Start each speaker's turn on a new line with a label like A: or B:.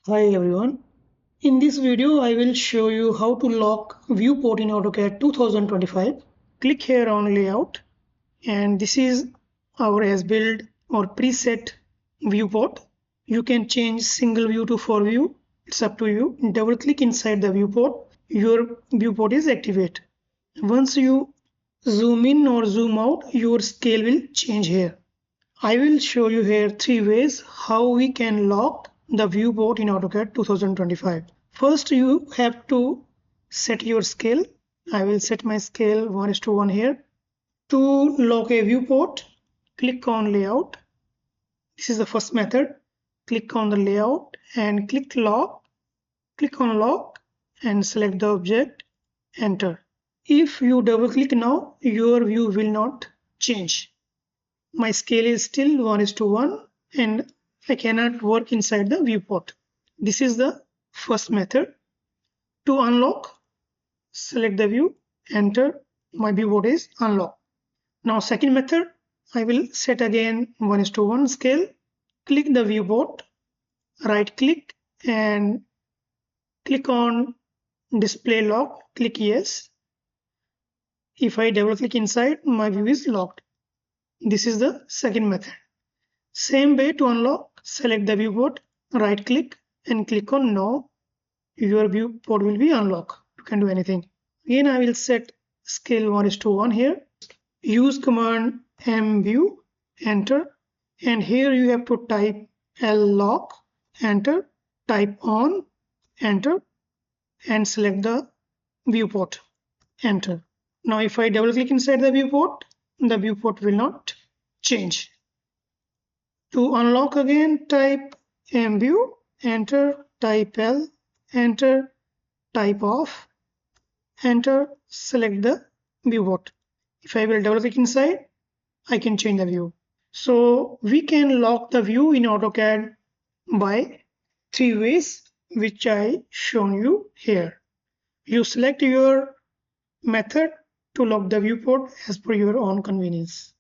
A: Hi everyone. In this video I will show you how to lock viewport in AutoCAD 2025. Click here on layout and this is our as-built or preset viewport. You can change single view to 4 view. It's up to you. Double click inside the viewport. Your viewport is activated. Once you zoom in or zoom out, your scale will change here. I will show you here 3 ways how we can lock the viewport in AutoCAD 2025. First, you have to set your scale. I will set my scale 1:1 here. To lock a viewport, click on layout. This is the first method. Click on the layout and click lock. Click on lock and select the object, enter. If you double click now, your view will not change. My scale is still 1:1 and I cannot work inside the viewport. This is the first method. To unlock, select the view, enter. My viewport is unlocked. Now second method, I will set again 1:1 scale. Click the viewport, right click and click on display lock, click yes. If I double click inside, my view is locked. This is the second method. Same way to unlock, select the viewport, right click and click on no. Your viewport will be unlocked. You can do anything. Again, I will set scale 1:1 here. Use command mview, enter. And here you have to type lock, enter, type on, enter, and select the viewport, enter. Now if I double click inside the viewport will not change. To unlock again, type mview, enter, type L, enter, type off, enter, select the viewport. If I will double click inside, I can change the view. So we can lock the view in AutoCAD by 3 ways, which I shown you here. You select your method to lock the viewport as per your own convenience.